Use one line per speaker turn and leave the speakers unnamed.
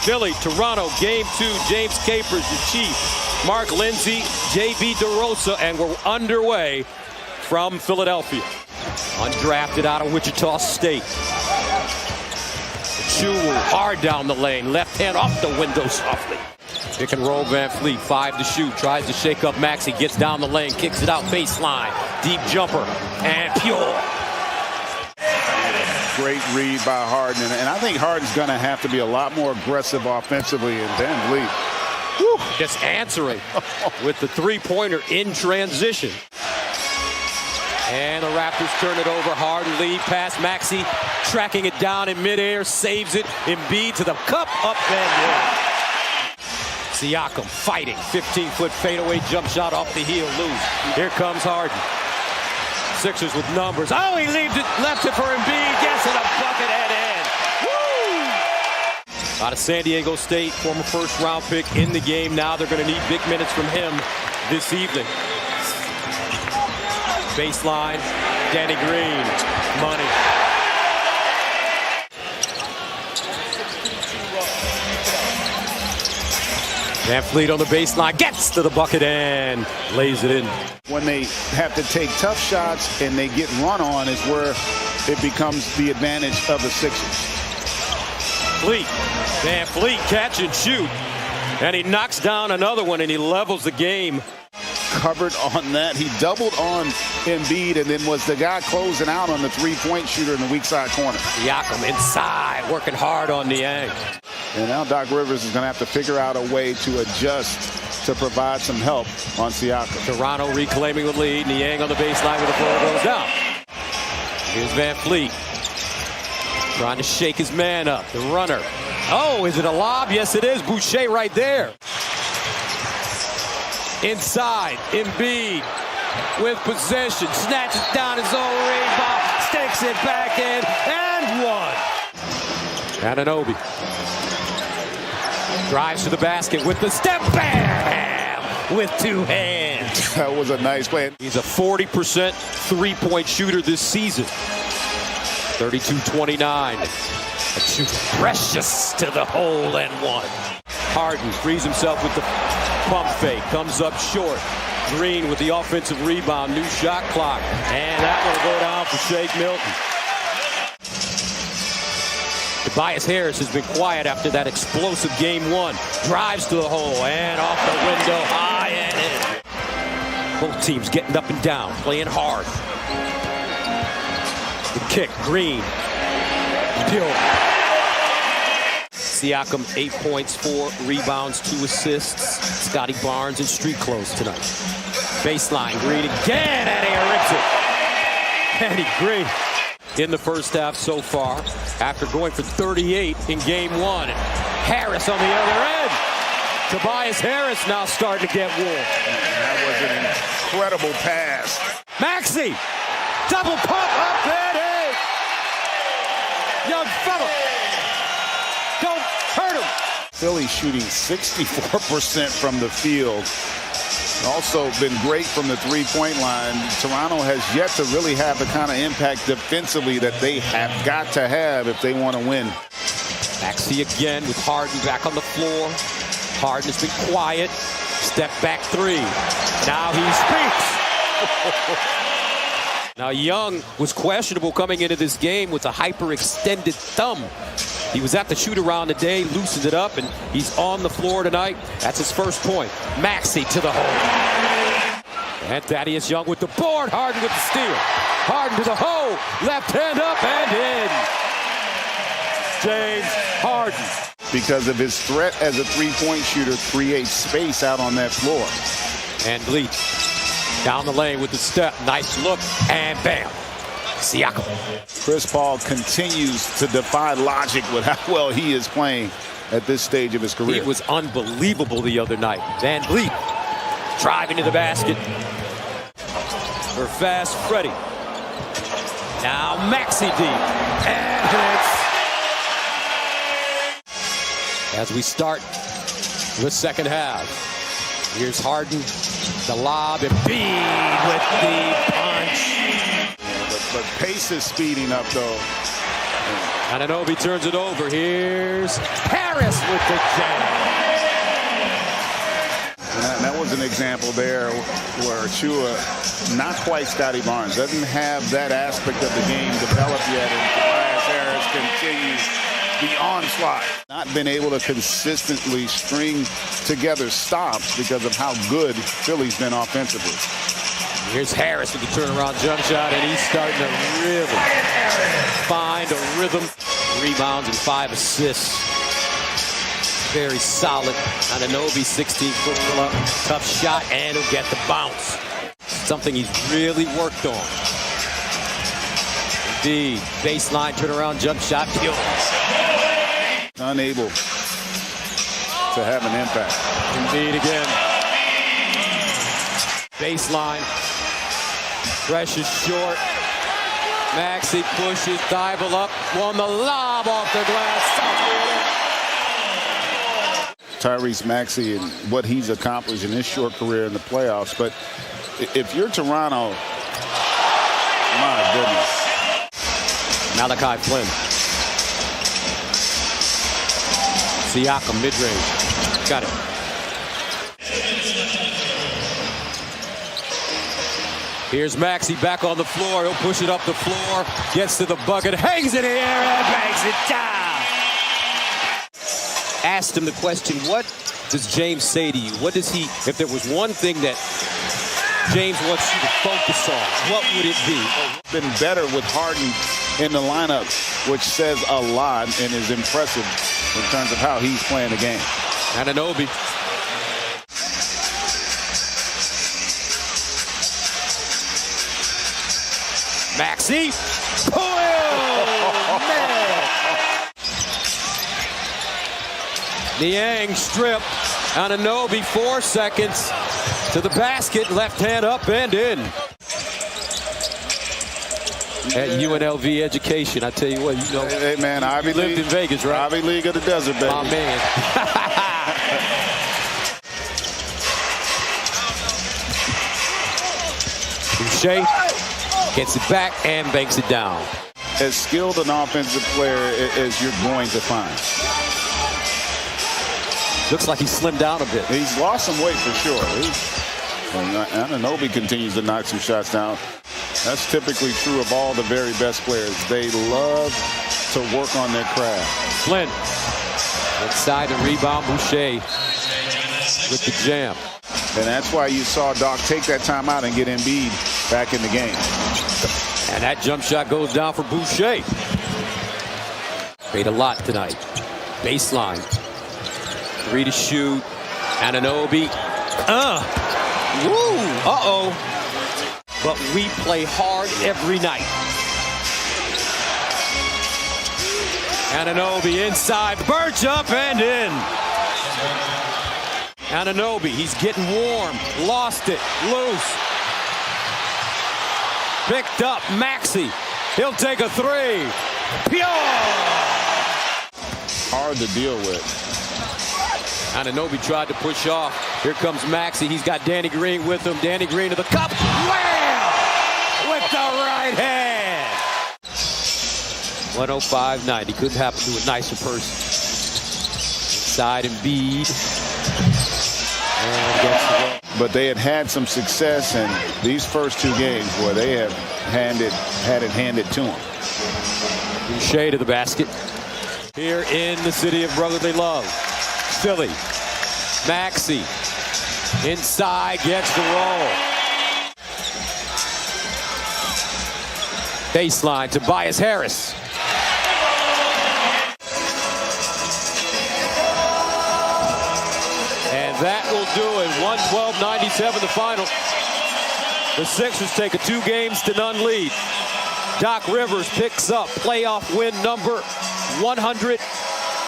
Philly, Toronto, Game 2. James Capers, the Chief. Mark Lindsay, J.B. DeRosa, and we're underway from Philadelphia. Undrafted out of Wichita State. Chu hard down the lane. Left hand off the window softly. Pick and roll Van Fleet. 5 to shoot. Tries to shake up Maxey. Gets down the lane. Kicks it out baseline. Deep jumper. And pure.
Great read by Harden. And I think Harden's going to have to be a lot more aggressive offensively. And Van Fleet,
whew, just answering with the three-pointer in transition. And the Raptors turn it over. Harden lead pass. Maxey tracking it down in midair. Saves it. Embiid to the cup. Up and in. Siakam fighting. 15-foot fadeaway jump shot off the heel. Loose. Here comes Harden. Sixers with numbers. Oh, he leaves it. Left it for Embiid. Gets it. A bucket and in. Woo! Out of San Diego State. Former first-round pick in the game. Now they're going to need big minutes from him this evening. Baseline, Danny Green, money. Van Fleet on the baseline, gets to the bucket and lays it in.
When they have to take tough shots and they get run on is where it becomes the advantage of the Sixers.
Fleet, Van Fleet catch and shoot. And he knocks down another one and he levels the game.
Covered on that. He doubled on Embiid and then was the guy closing out on the three-point shooter in the weak side corner.
Siakam inside, working hard on Niang.
And now Doc Rivers is going to have to figure out a way to adjust to provide some help on Siakam.
Toronto reclaiming the lead. Niang on the baseline with the floor goes down. Here's Van Fleet. Trying to shake his man up. The runner. Oh, is it a lob? Yes, it is. Boucher right there. Inside, Embiid with possession, snatches down his own rebound, stakes it back in, and one. Anunoby drives to the basket with the step, bam, with two hands.
That was a nice play.
He's a 40% three-point shooter this season. 32-29. Too precious to the hole and one. Harden frees himself with the pump fake, comes up short. Green with the offensive rebound, new shot clock, and that will go down for Shake Milton. Tobias Harris has been quiet after that explosive game one. Drives to the hole and off the window, high and in. Both teams getting up and down, playing hard. The kick, Green. Still. Siakam, 8 points, 4 rebounds, 2 assists. Scotty Barnes in street clothes tonight. Baseline, Green again, and he rips it. Danny Green in the first half so far, after going for 38 in game one. Harris on the other end. Tobias Harris now starting to get warm.
That was an incredible pass.
Maxey, double pump up and in. Young fella. Don't hurt him.
Philly shooting 64% from the field. Also been great from the three-point line. Toronto has yet to really have the kind of impact defensively that they have got to have if they want to win.
Maxey again with Harden back on the floor. Harden has been quiet. Step back three. Now he speaks. Now Young was questionable coming into this game with a hyperextended thumb. He was at the shoot-around today, loosened it up, and he's on the floor tonight. That's his first point. Maxey to the hole. And Thaddeus Young with the board. Harden with the steal. Harden to the hole. Left hand up and in. James Harden.
Because of his threat as a three-point shooter, creates space out on that floor.
And Bleach down the lane with the step. Nice look, and bam. Siakam.
Chris Paul continues to defy logic with how well he is playing at this stage of his career.
He was unbelievable the other night. Van Vliet driving to the basket for Fast Freddie. Now Maxey deep. And hits. As we start the second half. Here's Harden. The lob. Embiid with the punch.
But pace is speeding up, though.
Anunoby turns it over. Here's Harris. Harris with the jam.
And that was an example there where Chua, not quite Scotty Barnes, doesn't have that aspect of the game developed yet, and Tobias Harris continues the onslaught. Not been able to consistently string together stops because of how good Philly's been offensively.
Here's Harris with the turnaround jump shot, and he's starting to really find a rhythm. Rebounds and 5 assists. Very solid. Anunoby, 16-foot pull-up, tough shot, and he'll get the bounce. Something he's really worked on. Indeed, baseline turnaround jump shot, pure.
Unable to have an impact.
Indeed, again. Baseline. Pressure short. Maxey pushes, Thibault up, won the lob off the glass.
Tyrese Maxey and what he's accomplished in his short career in the playoffs. But if you're Toronto, my goodness.
Malachi Flynn. Siakam mid-range. Got it. Here's Maxey back on the floor. He'll push it up the floor. Gets to the bucket. Hangs in the air and bangs it down. Asked him the question, what does James say to you? What does he, if there was one thing that James wants you to focus on, what would it be?
Been better with Harden in the lineup, which says a lot and is impressive in terms of how he's playing the game.
Anunoby. Maxey. Oh, man. Niang strip. Anunoby, 4 seconds to the basket. Left hand up and in. At UNLV education, I tell you what, you know.
Hey man, Ivy
lived
League
in Vegas, right?
Ivy League of the desert, baby.
My man. Boucher gets it back and banks it down.
As skilled an offensive player as you're going to find.
Looks like he slimmed down a bit.
He's lost some weight for sure. Anunoby continues to knock some shots down. That's typically true of all the very best players. They love to work on their craft.
Flynn inside the rebound. Boucher with the jam.
And that's why you saw Doc take that timeout and get Embiid back in the game.
And that jump shot goes down for Boucher. Made a lot tonight. Baseline. 3 to shoot. Anunoby. Woo! Uh-oh. But we play hard every night. Anunoby inside. Birch up and in. Anunoby, he's getting warm. Lost it. Loose. Picked up. Maxey. He'll take a 3. Pure!
Hard to deal with.
Anunoby tried to push off. Here comes Maxey. He's got Danny Green with him. Danny Green to the cup. Wham! With the right hand. 105-90. Couldn't happen to a nicer person. Inside Embiid. And gets the ball.
But they had some success in these first 2 games where they have had it handed to them.
Boucher to the basket. Here in the city of brotherly love. Philly. Maxey. Inside, gets the roll. Baseline, Tobias Harris. And that will do it. 112-97 the final. The Sixers take a 2-games-to-none lead. Doc Rivers picks up playoff win number 100.